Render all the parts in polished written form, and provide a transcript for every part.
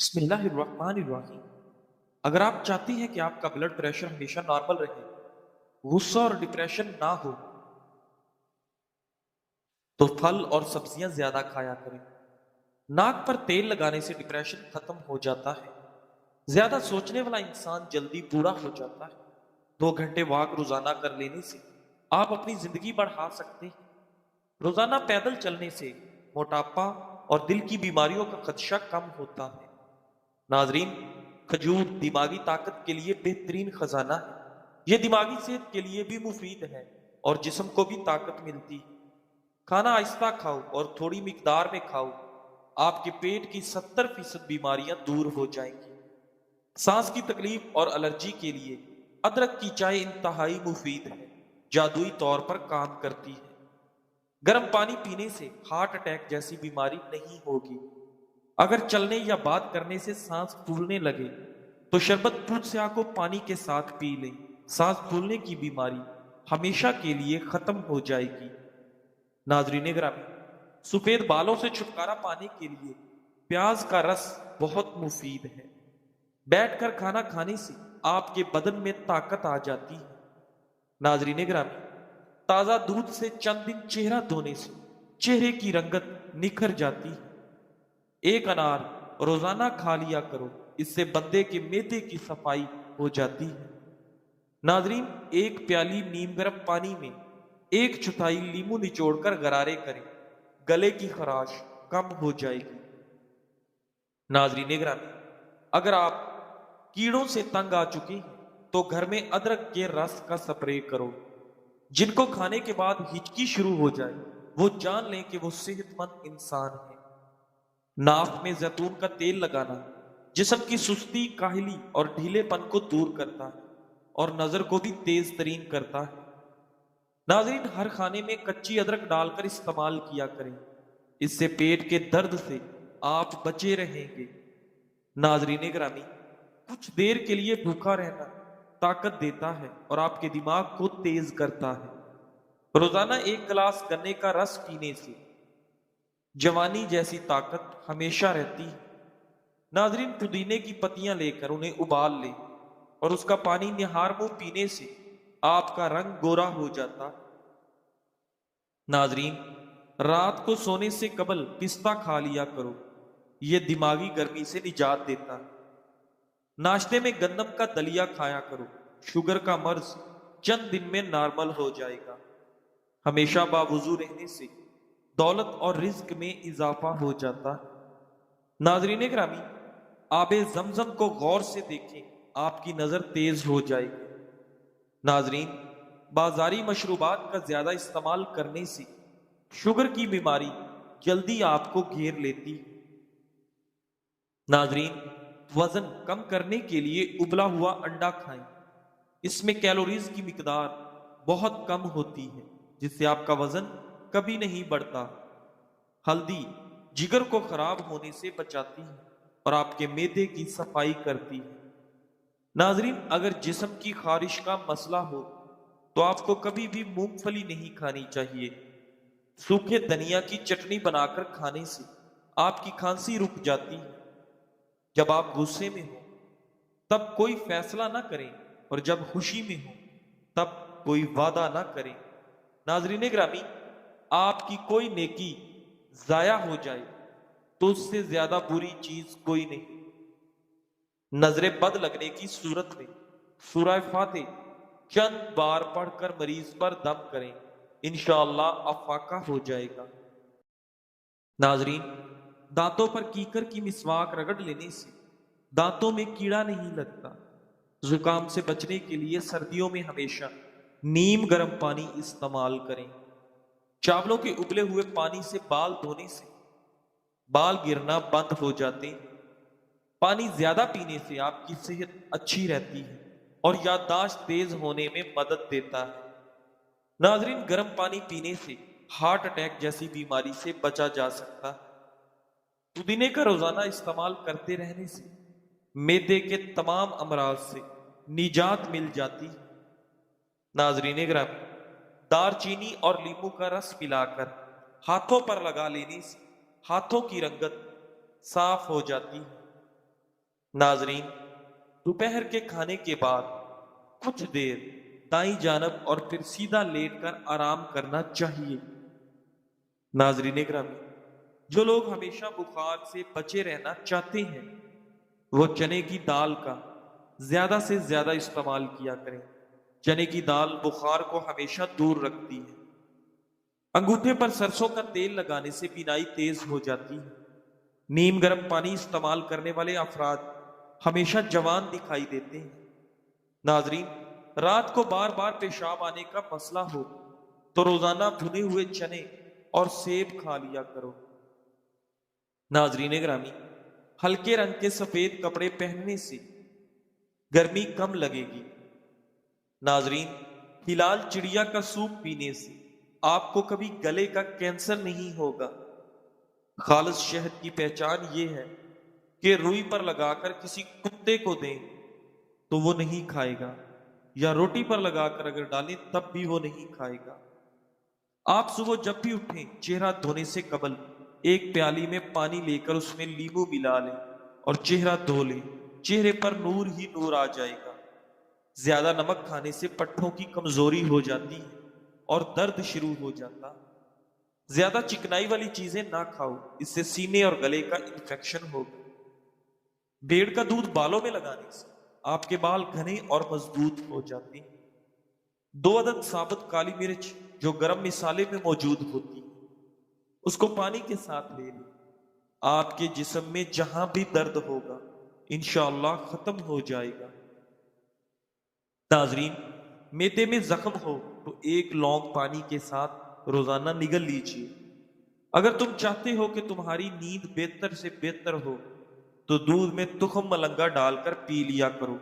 بسم اللہ الرحمن الرحیم۔ اگر آپ چاہتی ہیں کہ آپ کا بلڈ پریشر ہمیشہ نارمل رہے، غصہ اور ڈپریشن نہ ہو، تو پھل اور سبزیاں زیادہ کھایا کریں۔ ناک پر تیل لگانے سے ڈپریشن ختم ہو جاتا ہے۔ زیادہ سوچنے والا انسان جلدی بوڑھا ہو جاتا ہے۔ 2 گھنٹے واک روزانہ کر لینے سے آپ اپنی زندگی بڑھا سکتے ہیں۔ روزانہ پیدل چلنے سے موٹاپا اور دل کی بیماریوں کا خدشہ کم ہوتا ہے۔ ناظرین، کھجور دماغی طاقت کے لیے بہترین خزانہ ہے۔ یہ دماغی صحت کے لیے بھی مفید ہے اور جسم کو بھی طاقت ملتی ہے۔ کھانا آہستہ کھاؤ اور تھوڑی مقدار میں کھاؤ، آپ کے پیٹ کی 70% بیماریاں دور ہو جائیں گی۔ سانس کی تکلیف اور الرجی کے لیے ادرک کی چائے انتہائی مفید ہے، جادوئی طور پر کام کرتی ہے۔ گرم پانی پینے سے ہارٹ اٹیک جیسی بیماری نہیں ہوگی۔ اگر چلنے یا بات کرنے سے سانس پھولنے لگے تو شربت پوچھ سیاہ کو پانی کے ساتھ پی لیں۔ سانس پھولنے کی بیماری ہمیشہ کے لیے ختم ہو جائے گی۔ ناظرین گرامی، سفید بالوں سے چھٹکارا پانے کے لیے پیاز کا رس بہت مفید ہے۔ بیٹھ کر کھانا کھانے سے آپ کے بدن میں طاقت آ جاتی ہے۔ ناظرین گرامی، تازہ دودھ سے چند دن چہرہ دھونے سے چہرے کی رنگت نکھر جاتی ہے۔ ایک انار روزانہ کھا لیا کرو، اس سے بندے کے معدے کی صفائی ہو جاتی ہے۔ ناظرین، ایک پیالی نیم گرم پانی میں 1/4 لیمو نچوڑ کر غرارے کریں، گلے کی خراش کم ہو جائے گی۔ ناظرین گرامی، اگر آپ کیڑوں سے تنگ آ چکے ہیں تو گھر میں ادرک کے رس کا سپرے کرو۔ جن کو کھانے کے بعد ہچکی شروع ہو جائے وہ جان لیں کہ وہ صحت مند انسان ہے۔ ناف میں زیتون کا تیل لگانا جسم کی سستی، کاہلی اور ڈھیلے پن کو دور کرتا ہے اور نظر کو بھی تیز ترین کرتا ہے۔ ناظرین، ہر کھانے میں کچی ادرک ڈال کر استعمال کیا کریں، اس سے پیٹ کے درد سے آپ بچے رہیں گے۔ ناظرین گرامی، کچھ دیر کے لیے بھوکا رہنا طاقت دیتا ہے اور آپ کے دماغ کو تیز کرتا ہے۔ روزانہ 1 گلاس گنے کا رس پینے سے جوانی جیسی طاقت ہمیشہ رہتی ہے۔ ناظرین، پودینے کی پتیاں لے کر انہیں ابال لیں اور اس کا پانی نہار منہ پینے سے آپ کا رنگ گورا ہو جاتا ہے۔ ناظرین، رات کو سونے سے قبل پستہ کھا لیا کرو، یہ دماغی گرمی سے نجات دیتا ہے۔ ناشتے میں گندم کا دلیا کھایا کرو، شوگر کا مرض چند دن میں نارمل ہو جائے گا۔ ہمیشہ باوضو رہنے سے دولت اور رزق میں اضافہ ہو جاتا ہے۔ ناظرین گرامی، آب زمزم کو غور سے دیکھیں، آپ کی نظر تیز ہو جائے گی۔ ناظرین، بازاری مشروبات کا زیادہ استعمال کرنے سے شوگر کی بیماری جلدی آپ کو گھیر لیتی ہے۔ ناظرین، وزن کم کرنے کے لیے ابلا ہوا انڈا کھائیں، اس میں کیلوریز کی مقدار بہت کم ہوتی ہے جس سے آپ کا وزن کبھی نہیں بڑھتا۔ ہلدی جگر کو خراب ہونے سے بچاتی ہے اور آپ کے معدے کی صفائی کرتی ہے۔ ناظرین، اگر جسم کی خارش کا مسئلہ ہو تو آپ کو کبھی بھی مونگ پھلی نہیں کھانی چاہیے۔ سوکھے دھنیا کی چٹنی بنا کر کھانے سے آپ کی کھانسی رک جاتی ہے۔ جب آپ غصے میں ہوں تب کوئی فیصلہ نہ کریں اور جب خوشی میں ہوں تب کوئی وعدہ نہ کریں۔ ناظرین گرامی، آپ کی کوئی نیکی ضائع ہو جائے تو اس سے زیادہ بری چیز کوئی نہیں۔ نظر بد لگنے کی صورت میں سورہ فاتح چند بار پڑھ کر مریض پر دم کریں، انشاءاللہ افاقہ ہو جائے گا۔ ناظرین، دانتوں پر کیکر کی مسواک رگڑ لینے سے دانتوں میں کیڑا نہیں لگتا۔ زکام سے بچنے کے لیے سردیوں میں ہمیشہ نیم گرم پانی استعمال کریں۔ چاولوں کے ابلے ہوئے پانی سے بال دھونے سے بال گرنا بند ہو جاتے ہیں۔ پانی زیادہ پینے سے آپ کی صحت اچھی رہتی ہے اور یادداشت تیز ہونے میں مدد دیتا ہے۔ ناظرین، گرم پانی پینے سے ہارٹ اٹیک جیسی بیماری سے بچا جا سکتا ہے۔ پودینے کا روزانہ استعمال کرتے رہنے سے معدے کے تمام امراض سے نجات مل جاتی ہے۔ ناظرین گرامی، دار چینی اور لیمو کا رس پلا کر ہاتھوں پر لگا لینے سے ہاتھوں کی رنگت صاف ہو جاتی ہے۔ नाजरीन, दोपहर के खाने के बाद कुछ देर दाईं जानब और फिर सीधा लेटकर आराम करना चाहिए। नाजरीन ग्रामी, जो लोग हमेशा बुखार से बचे रहना चाहते हैं वो चने की दाल का ज्यादा से ज्यादा इस्तेमाल किया करें। चने की दाल बुखार को हमेशा दूर रखती है। अंगूठे पर सरसों का तेल लगाने से बीनाई तेज हो जाती है। नीम गर्म पानी इस्तेमाल करने वाले अफराद हमेशा जवान दिखाई देते हैं। नाजरीन, रात को बार बार पेशाब आने का मसला हो तो रोजाना भुने हुए चने और सेब खा लिया करो। नाजरीन ग्रामी, हल्के रंग के सफेद कपड़े पहनने से गर्मी कम लगेगी। नाजरीन, हिलाल चिड़िया का सूप पीने से आपको कभी गले का कैंसर नहीं होगा। खालिस शहद की पहचान ये है कि रुई पर लगाकर किसी कुत्ते को दें तो वो नहीं खाएगा, या रोटी पर लगाकर अगर डालें तब भी वो नहीं खाएगा। आप सुबह जब भी उठें, चेहरा धोने से कबल एक प्याली में पानी लेकर उसमें नींबू मिला लें और चेहरा धो लें। चेहरे पर नूर ही नूर आ जाएगा। ज्यादा नमक खाने से पट्ठों की कमजोरी हो जाती है और दर्द शुरू हो जाता। ज्यादा चिकनाई वाली चीजें ना खाओ, इससे सीने और गले का इन्फेक्शन होगा। भेड़ का दूध बालों में लगाने से आपके बाल घने और मजबूत हो जाते हैं। 2 अदद साबुत काली मिर्च जो गरम मसाले में मौजूद होती है, उसको पानी के साथ ले लें। आपके जिस्म में जहां भी दर्द होगा इंशाअल्लाह खत्म हो जाएगा। नाजरीन, मैदे में जख्म हो तो एक लौंग पानी के साथ रोजाना निगल लीजिए। अगर तुम चाहते हो कि तुम्हारी नींद बेहतर से बेहतर हो तो दूध में तुखम मलंगा डालकर पी लिया करो।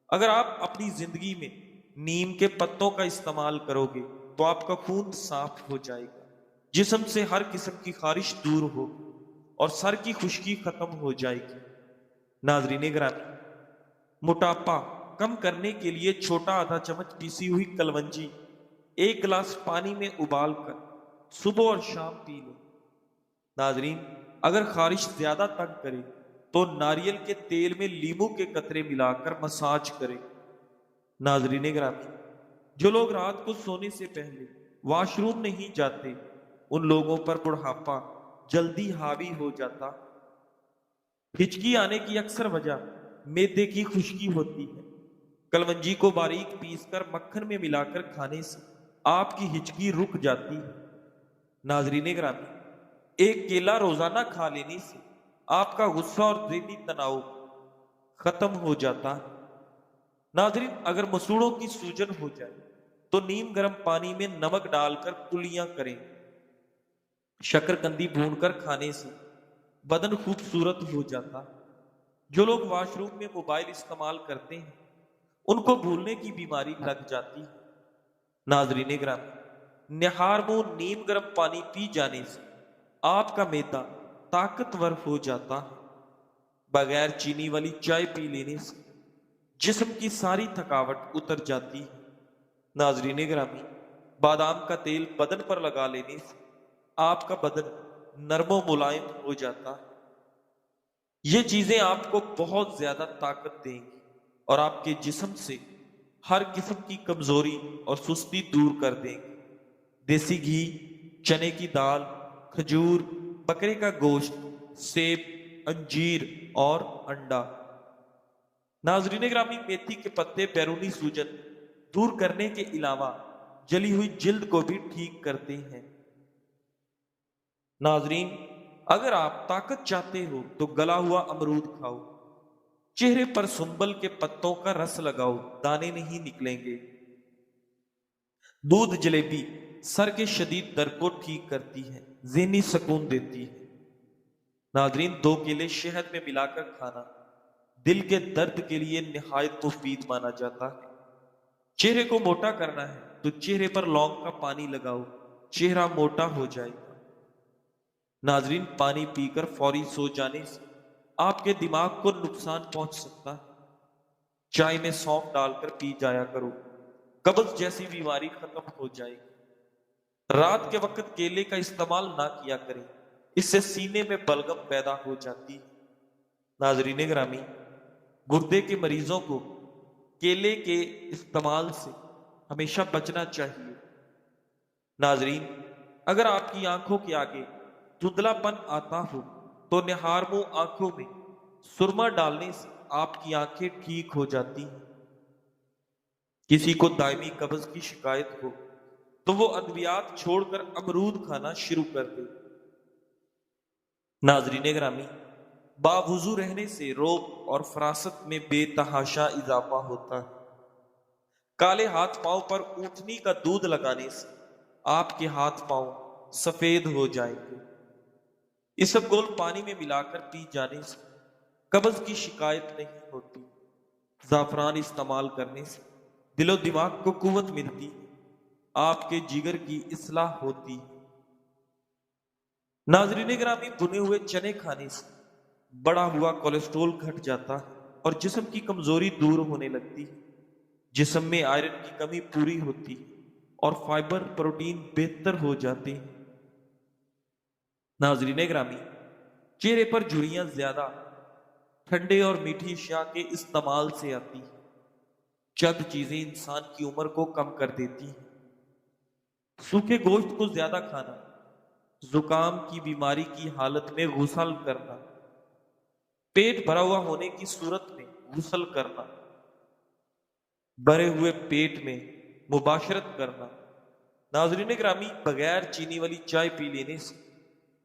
अगर आप अपनी जिंदगी में नीम के पत्तों का इस्तेमाल करोगे तो आपका खून साफ हो जाएगा, जिस्म से हर किस्म की खारिश दूर हो और सर की खुश्की खत्म हो जाएगी। नाजरीन ग्रामी, मोटापा कम करने के लिए छोटा आधा चम्मच पीसी हुई कलवंजी 1 गिलास पानी में उबाल कर सुबह और शाम पी लो। नाजरीन, अगर खारिश ज्यादा तंग करे तो नारियल के तेल में नींबू के कतरे मिलाकर मसाज करें। नाजरीन ग्रामी, जो लोग रात को सोने से पहले वॉशरूम नहीं जाते उन लोगों पर बुढ़ापा जल्दी हावी हो जाता। हिचकी आने की अक्सर वजह मैदे की खुश्की होती है। कलवंजी को बारीक पीसकर मक्खन में मिलाकर खाने से आपकी हिचकी रुक जाती है। नाजरीन ग्रामी, एक केला रोजाना खा लेने से आपका गुस्सा और ज़हनी तनाव खत्म हो जाता है। नाजरीन, अगर मसूड़ों की सूजन हो जाए तो नीम गर्म पानी में नमक डालकर कुलियां करें। शकरकंदी भूनकर खाने से बदन खूबसूरत हो जाता है। जो लोग वॉशरूम में मोबाइल इस्तेमाल करते हैं उनको भूलने की बीमारी लग जाती है। नाजरीन ग्रामी, निहार मुंह नीम गर्म पानी पी जाने से आपका मैदा ताकतवर हो जाता है। बगैर चीनी वाली चाय पी लेने से जिस्म की सारी थकावट उतर जाती है। नाजरीन ग्रामी, बादाम का तेल बदन पर लगा लेने से आपका बदन नरमो मुलायम हो जाता है। ये चीजें आपको बहुत ज्यादा ताकत देंगी और आपके जिस्म से हर किस्म की कमजोरी और सुस्ती दूर कर देंगी। देसी घी, चने की दाल, खजूर, बकरे का गोश्त, सेब, अंजीर और अंडा। नाजरीन ग्रामी, मेथी के पत्ते बैरूनी सूजन दूर करने के अलावा जली हुई जिल्द को भी ठीक करते हैं। नाजरीन, अगर आप ताकत चाहते हो तो गला हुआ अमरूद खाओ। चेहरे पर सुंबल के पत्तों का रस लगाओ, दाने नहीं निकलेंगे। दूध जलेबी सर के शदीद दर्द को ठीक करती है, ज़हनी सुकून देती है। नाजरीन, 2 केले शहद में मिलाकर खाना दिल के दर्द के लिए निहायत मुफीद माना जाता है। चेहरे को मोटा करना है तो चेहरे पर लौंग का पानी लगाओ, चेहरा मोटा हो जाएगा। नाजरीन, पानी पीकर फौरी सो जाने से आपके दिमाग को नुकसान पहुंच सकता है। चाय में सौंफ डालकर पी जाया करो, कब्ज जैसी बीमारी खत्म हो जाएगी। रात के वक्त केले का इस्तेमाल ना किया करें, इससे सीने में बलगम पैदा हो जाती है। नाजरीन ग्रामी, गुर्दे के मरीजों को केले के इस्तेमाल से हमेशा बचना चाहिए। नाजरीन, अगर आपकी आंखों के आगे धुंधलापन आता हो तो निहार मुंह आंखों में सुरमा डालने से आपकी आंखें ठीक हो जाती हैं। किसी को दायमी कब्ज की शिकायत हो तो वो अद्वियात छोड़कर अमरूद खाना शुरू कर दे। नाजरीन ग्रामी, बावुजू रहने से रोग और फरासत में बेतहाशा इजाफा होता है। काले हाथ पांव पर ऊँटनी का दूध लगाने से आपके हाथ पांव सफेद हो जाएंगे। इसबगोल पानी में मिलाकर पी जाने से कब्ज की शिकायत नहीं होती। जाफरान इस्तेमाल करने से दिलो दिमाग को कुव्वत मिलती है, आपके जिगर की इस्लाह होती है। नाजरीन ग्रामी, भुने हुए चने खाने से बढ़ा हुआ कोलेस्ट्रॉल घट जाता है और जिस्म की कमजोरी दूर होने लगती है। जिस्म में आयरन की कमी पूरी होती है और फाइबर प्रोटीन बेहतर हो जाते हैं। नाजरीन ग्रामी, चेहरे पर झुर्रियां ज्यादा ठंडे और मीठी अशिया के इस्तेमाल से आती है। चंद चीजें इंसान की उम्र को कम कर देती हैं। सूखे गोश्त को ज्यादा खाना, जुकाम की बीमारी की हालत में गुसल करना, पेट भरा हुआ होने की सूरत में गुसल करना, भरे हुए पेट में मुबाशरत करना। नाजरीन ग्रामी, बगैर चीनी वाली चाय पी लेने से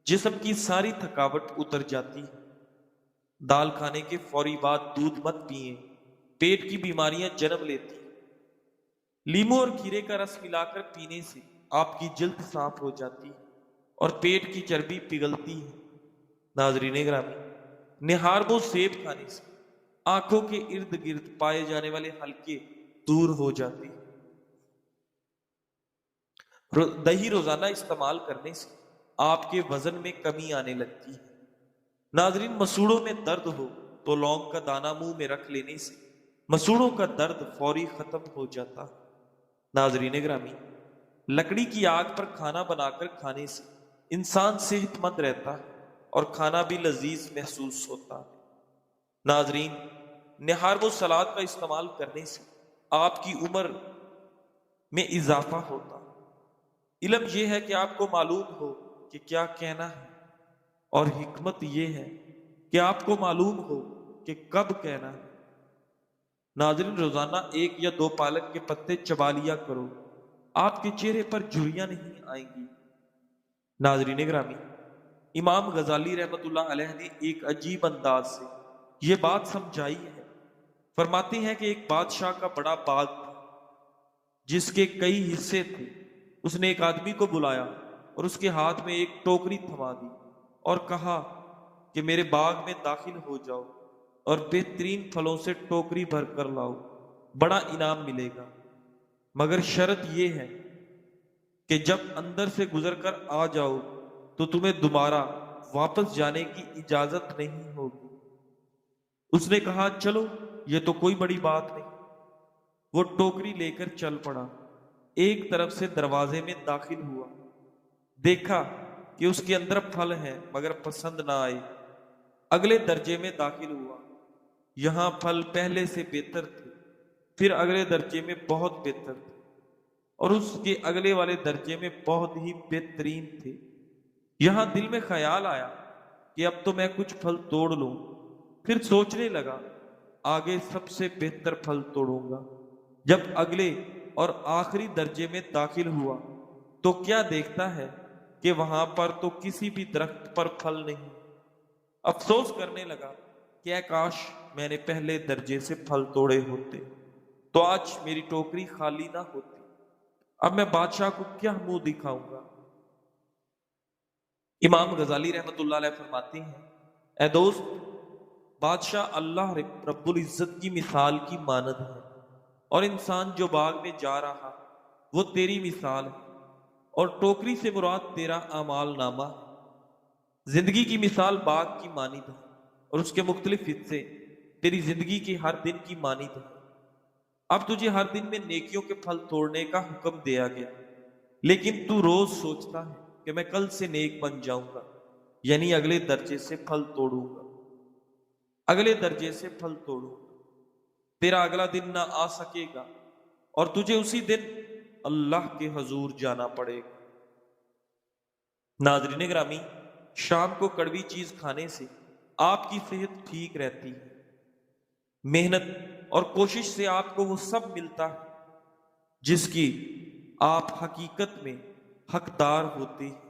जिस्म की सारी थकावट उतर जाती है। दाल खाने के फौरी बाद दूध मत पिए, पेट की बीमारियां जन्म लेती हैं। लीमू और खीरे का रस मिलाकर पीने से आपकी जल्द साफ हो जाती है और पेट की चर्बी पिघलती है। नाजरीन ग्रामी, निहारबो सेब खाने से आंखों के इर्द गिर्द पाए जाने वाले हल्के दूर हो जाते हैं। दही रोजाना इस्तेमाल करने से आपके वजन में कमी आने लगती है। नाजरीन, मसूड़ों में दर्द हो तो लौंग का दाना मुंह में रख लेने से मसूड़ों का दर्द फौरी खत्म हो जाता है। नाजरीन ग्रामी, लकड़ी की आग पर खाना बनाकर खाने से इंसान सेहतमंद रहता है और खाना भी लजीज महसूस होता है। नाजरीन, निहारबो सलाद का इस्तेमाल करने से आपकी उम्र में इजाफा होता है। इल्म यह है कि आपको मालूम हो कि क्या कहना है और हिकमत यह है कि आपको मालूम हो कि कब कहना है। नाजरीन, रोजाना 1 या 2 पालक के पत्ते चबा लिया करो, आपके चेहरे पर झुर्रियां नहीं आएंगी। नाजरीन ग्रामी, इमाम गजाली रहमतुल्लाह अलैह ने एक अजीब अंदाज से ये बात समझाई है। फरमाते हैं कि एक बादशाह का बड़ा बाग था जिसके कई हिस्से थे। उसने एक आदमी को बुलाया और उसके हाथ में एक टोकरी थमा दी और कहा कि मेरे बाग में दाखिल हो जाओ और बेहतरीन फलों से टोकरी भर कर लाओ, बड़ा इनाम मिलेगा। मगर शर्त यह है कि जब अंदर से गुजर कर आ जाओ तो तुम्हें दोबारा वापस जाने की इजाजत नहीं होगी। उसने कहा, चलो ये तो कोई बड़ी बात नहीं। वो टोकरी लेकर चल पड़ा। एक तरफ से दरवाजे में दाखिल हुआ, देखा कि उसके अंदर फल हैं मगर पसंद ना आए। अगले दर्जे में दाखिल हुआ, यहां फल पहले से बेहतर थे। फिर अगले दर्जे में बहुत बेहतर थे और उसके अगले वाले दर्जे में बहुत ही बेहतरीन थे। यहां दिल में ख्याल आया कि अब तो मैं कुछ फल तोड़ लूं। फिर सोचने लगा, आगे सबसे बेहतर फल तोड़ूंगा। जब अगले और आखिरी दर्जे में दाखिल हुआ तो क्या देखता है कि वहां पर तो किसी भी दरख्त पर फल नहीं। अफसोस करने लगा कि ऐ काश मैंने पहले दर्जे से फल तोड़े होते तो आज मेरी टोकरी खाली ना होती। अब मैं बादशाह को क्या मुंह दिखाऊंगा। इमाम गजाली रहमतुल्लाह अलैह फरमाते हैं, ऐ दोस्त, बादशाह अल्लाह रब्बुल इज्जत की मिसाल की मानद है और इंसान जो बाग में जा रहा वो तेरी मिसाल है और टोकरी से मुराद तेरा अमाल नामा है। जिंदगी की मिसाल बाग की मानिद है और उसके मुख्तलिफ हिस्से तेरी जिंदगी के हर दिन की मानिद है। अब तुझे हर दिन में नेकियों के फल तोड़ने का हुक्म दिया गया, लेकिन तू रोज सोचता है कि मैं कल से नेक बन जाऊंगा, यानी अगले दर्जे से फल तोड़ूंगा। اگلے درجے سے پھل توڑو، تیرا اگلا دن نہ آ سکے گا اور تجھے اسی دن اللہ کے حضور جانا پڑے گا۔ ناظرین گرامی، شام کو کڑوی چیز کھانے سے آپ کی صحت ٹھیک رہتی ہے۔ محنت اور کوشش سے آپ کو وہ سب ملتا ہے جس کی آپ حقیقت میں حقدار ہوتے ہیں،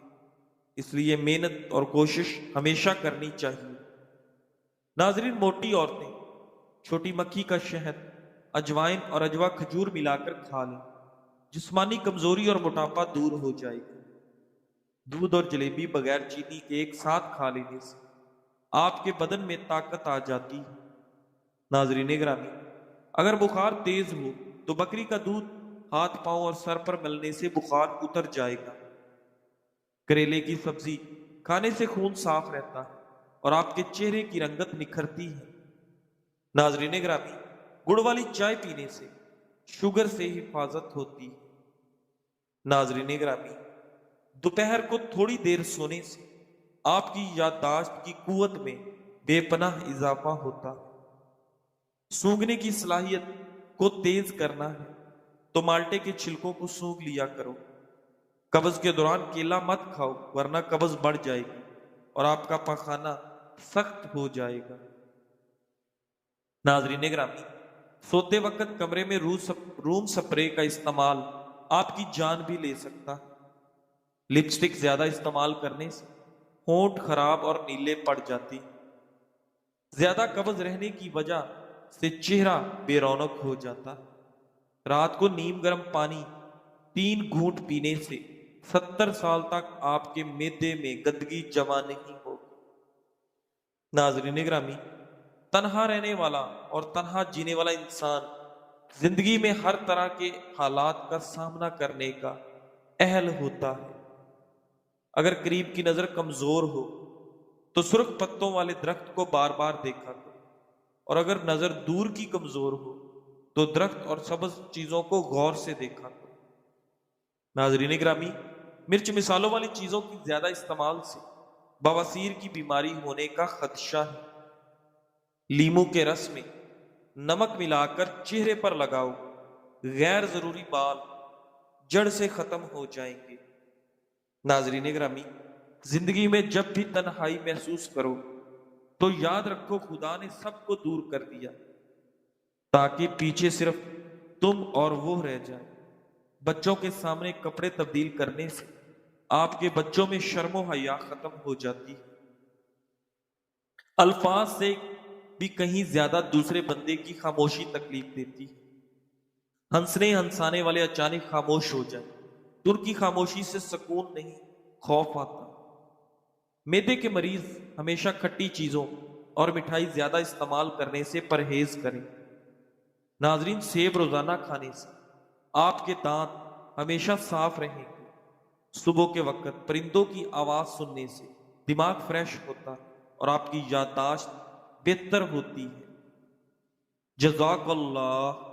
اس لیے محنت اور کوشش ہمیشہ کرنی چاہیے۔ ناظرین، موٹی عورتیں چھوٹی مکھی کا شہد، اجوائن اور اجوا کھجور ملا کر کھا لیں، جسمانی کمزوری اور موٹاپا دور ہو جائے گا۔ دودھ اور جلیبی بغیر چینی کے ایک ساتھ کھا لینے سے آپ کے بدن میں طاقت آ جاتی ہے۔ ناظرین گرامی، اگر بخار تیز ہو تو بکری کا دودھ ہاتھ پاؤں اور سر پر ملنے سے بخار اتر جائے گا۔ کریلے کی سبزی کھانے سے خون صاف رہتا ہے اور آپ کے چہرے کی رنگت نکھرتی ہے۔ ناظرین گرامی، گڑ والی چائے پینے سے شوگر سے حفاظت ہوتی ہے۔ ناظرین گرامی، دوپہر کو تھوڑی دیر سونے سے آپ کی یادداشت کی قوت میں بے پناہ اضافہ ہوتا ہے۔ سونگھنے کی صلاحیت کو تیز کرنا ہے تو مالٹے کے چھلکوں کو سونگھ لیا کرو۔ قبض کے دوران کیلا مت کھاؤ ورنہ قبض بڑھ جائے گی اور آپ کا پاخانہ سخت ہو جائے گا۔ ناظرین گرامی، سوتے وقت کمرے میں روم سپرے کا استعمال آپ کی جان بھی لے سکتا ہے۔ لپسٹک زیادہ استعمال کرنے سے ہونٹ خراب اور نیلے پڑ جاتے ہیں۔ زیادہ قبض رہنے کی وجہ سے چہرہ بے رونق ہو جاتا ہے۔ رات کو نیم گرم پانی 3 گھونٹ پینے سے 70 سال تک آپ کے معدے میں گندگی جمع نہیں ہوگی۔ ناظرین گرامی، تنہا رہنے والا اور تنہا جینے والا انسان زندگی میں ہر طرح کے حالات کا سامنا کرنے کا اہل ہوتا ہے۔ اگر قریب کی نظر کمزور ہو تو سرخ پتوں والے درخت کو بار بار دیکھا کرو، اور اگر نظر دور کی کمزور ہو تو درخت اور سبز چیزوں کو غور سے دیکھا کرو۔ ناظرین گرامی، مرچ مثالوں والی چیزوں کی زیادہ استعمال سے بواسیر کی بیماری ہونے کا خدشہ ہے۔ لیموں کے رس میں نمک ملا کر چہرے پر لگاؤ، غیر ضروری بال جڑ سے ختم ہو جائیں گے۔ ناظرین گرامی، زندگی میں جب بھی تنہائی محسوس کرو تو یاد رکھو خدا نے سب کو دور کر دیا تاکہ پیچھے صرف تم اور وہ رہ جائے۔ بچوں کے سامنے کپڑے تبدیل کرنے سے آپ کے بچوں میں شرم و حیا ختم ہو جاتی ہے۔ الفاظ سے بھی کہیں زیادہ دوسرے بندے کی خاموشی تکلیف دیتی ہے۔ ہنسنے ہنسانے والے اچانک خاموش ہو جائے تو ان کی خاموشی سے سکون نہیں، خوف آتا۔ معدے کے مریض ہمیشہ کھٹی چیزوں اور مٹھائی زیادہ استعمال کرنے سے پرہیز کریں۔ ناظرین، سیب روزانہ کھانے سے آپ کے دانت ہمیشہ صاف رہیں گے۔ صبح کے وقت پرندوں کی آواز سننے سے دماغ فریش ہوتا ہے اور آپ کی یادداشت بہتر ہوتی ہے۔ جزاک اللہ